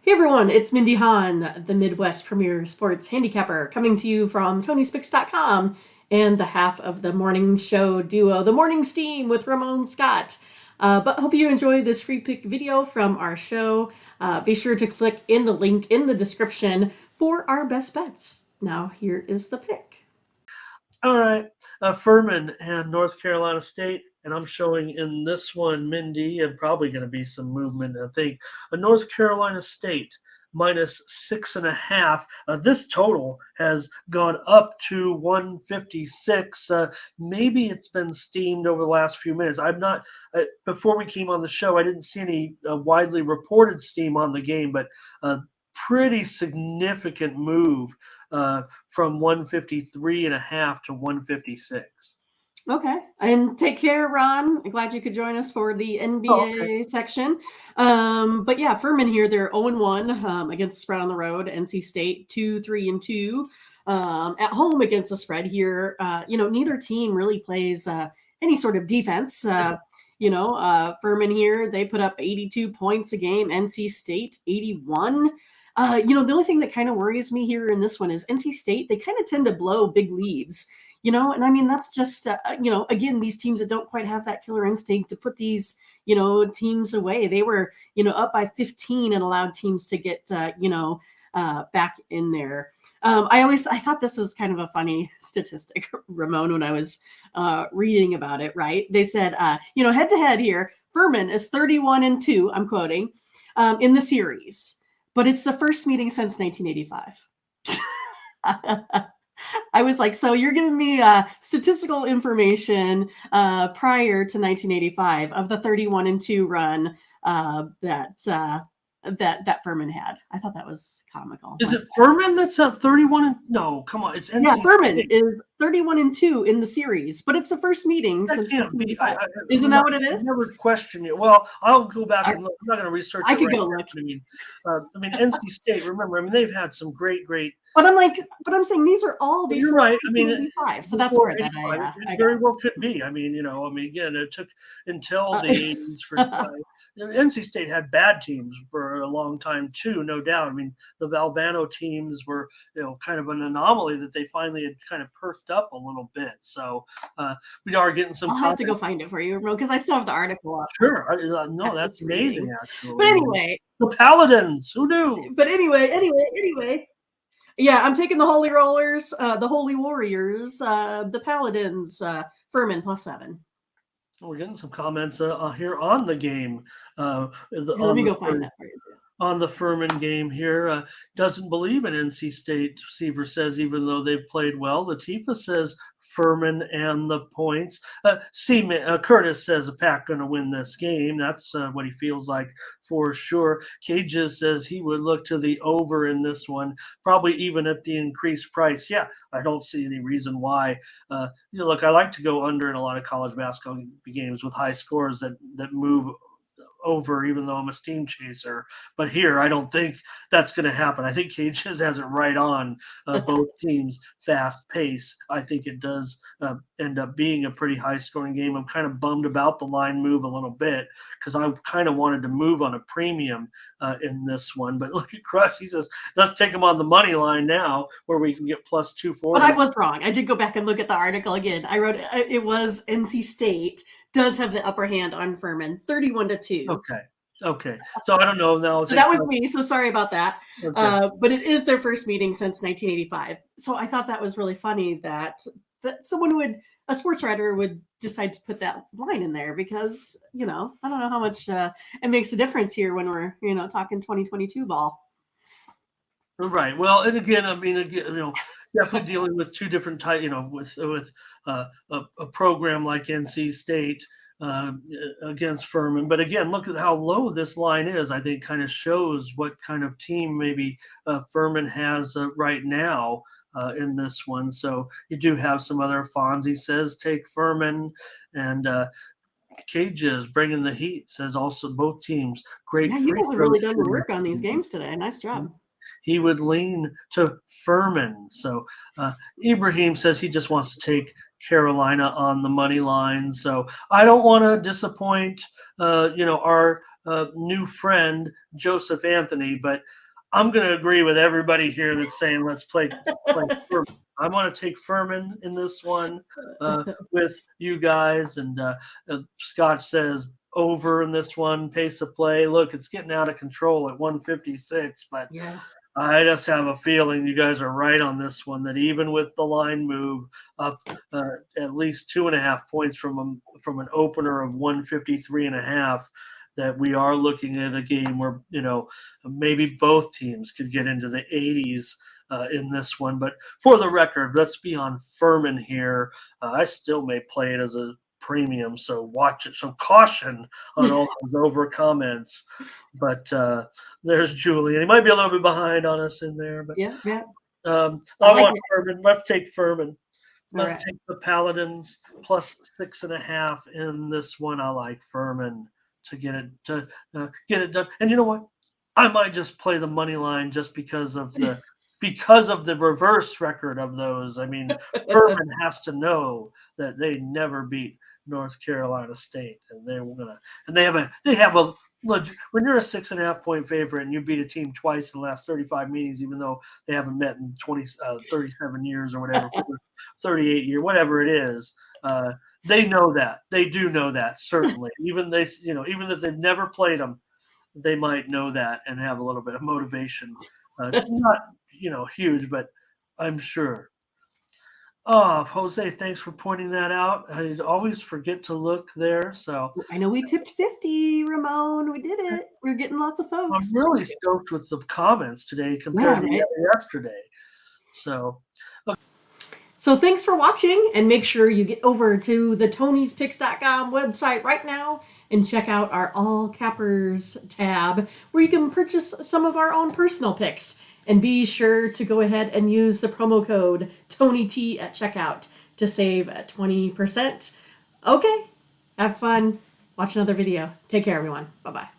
Hey everyone, it's Mindy Hahne, the Midwest premier sports handicapper, coming to you from TonySpix.com and the half of the morning show duo, The Morning Steam with Ramon Scott. But hope you enjoy this free pick video from our show. Be sure to click in the link in the description for our best bets. Now here is the pick. All right, Furman and North Carolina State, and I'm showing in this one, Mindy, and probably going to be some movement, I think. North Carolina State minus 6.5. This total has gone up to 156. Maybe it's been steamed over the last few minutes. I'm not, before we came on the show, I didn't see any widely reported steam on the game, but pretty significant move from 153.5 to 156. Okay. And take care, Ron. I'm glad you could join us for the NBA section. But yeah, Furman here, they're 0-1 against the spread on the road. NC State 2-3-2 at home against the spread here. Neither team really plays any sort of defense. Furman here, they put up 82 points a game. NC State 81. The only thing that kind of worries me here in this one is NC State, they kind of tend to blow big leads. And I mean, that's just, again, these teams that don't quite have that killer instinct to put these, teams away. They were, up by 15 and allowed teams to get, back in there. I thought this was kind of a funny statistic, Ramon, when I was reading about it, right? They said, head to head here, Furman is 31-2, I'm quoting, in the series, but it's the first meeting since 1985. I was like, so you're giving me statistical information prior to 1985 of the 31-2 run that Furman had. I thought that was comical. Is it Furman that's 31? No, come on, it's NC. Yeah, Furman is 31-2 in the series, but it's the first meeting since. Isn't that what it is? I never question it. Well, I'll go back and look. I'm not going to research. I could go look. I mean, NC State. Remember, they've had some great. But I'm saying these are all before. You're right. I mean, 85, so that's where that it very well could be. Again, it took until the 80s for. NC State had bad teams for a long time too, no doubt. I mean, the Valvano teams were, kind of an anomaly that they finally had kind of perked up a little bit. So we are getting some. I'll have to go find it for you, because I still have the article up. Sure. No, that's amazing, actually. But anyway, the Paladins. Who knew? But anyway. Yeah, I'm taking the Holy Rollers, the Holy Warriors, the Paladins, Furman +7. We're getting some comments here on the game. Let me go find that for you. On the Furman game here, doesn't believe in NC State. Seaver says even though they've played well. Latifa says Furman and the points. Curtis says the Pack going to win this game. That's what he feels like for sure. Cages says he would look to the over in this one, probably even at the increased price. Yeah, I don't see any reason why. Look, I like to go under in a lot of college basketball games with high scores that move over, even though I'm a steam chaser. But here, I don't think that's going to happen. I think Cages has it right on both teams' fast pace. I think it does end up being a pretty high-scoring game. I'm kind of bummed about the line move a little bit because I kind of wanted to move on a premium in this one. But look at Crush. He says, let's take him on the money line now where we can get +240. But I was wrong. I did go back and look at the article again. I wrote it was NC State does have the upper hand on Furman, 31-2. Okay. So I don't know now. So that was me. So sorry about that. Okay. But it is their first meeting since 1985. So I thought that was really funny that a sports writer would decide to put that line in there because, I don't know how much it makes a difference here when we're, talking 2022 ball. Right. Well, and again, definitely dealing with two different types, with a program like NC State against Furman. But again, look at how low this line is. I think kind of shows what kind of team maybe Furman has right now in this one. So you do have some other Fonzie says take Furman, and Cages bringing the heat says also both teams great. Yeah, you guys have really done the work on these games today. Nice job. He would lean to Furman. So Ibrahim says he just wants to take Carolina on the money line. So I don't want to disappoint, our new friend, Joseph Anthony, but I'm going to agree with everybody here that's saying let's play Furman. I want to take Furman in this one with you guys. And Scott says over in this one, pace of play. Look, it's getting out of control at 156, but Yeah. I just have a feeling you guys are right on this one, that even with the line move up at least 2.5 points from an opener of 153.5, that we are looking at a game where, maybe both teams could get into the 80s in this one. But for the record, let's be on Furman here. I still may play it as a premium, so watch it. So caution on all those over comments. But there's Julie. He might be a little bit behind on us in there, but Yeah. Yeah. I like want it. Furman. Let's take Furman. All Let's right. take the Paladins plus 6.5 in this one. I like Furman to get it done. And you know what? I might just play the money line just because of the reverse record of those. I mean, Furman has to know that they never beat North Carolina State, and they have a when you're a 6.5 point favorite and you beat a team twice in the last 35 meetings, even though they haven't met in 37 years or whatever, 38 years, whatever it is. They know that. They do know that, certainly. Even if they've never played them, they might know that and have a little bit of motivation. Not huge, but I'm sure. Oh, Jose, thanks for pointing that out. I always forget to look there, so I know we tipped 50, Ramon. We did it. We're getting lots of I'm folks. really stoked with the comments today compared Yeah, to right? yesterday. So So thanks for watching, and make sure you get over to the Tony'sPicks.com website right now and check out our All Cappers tab, where you can purchase some of our own personal picks. And be sure to go ahead and use the promo code TonyT at checkout to save 20%. Okay, have fun. Watch another video. Take care, everyone. Bye-bye.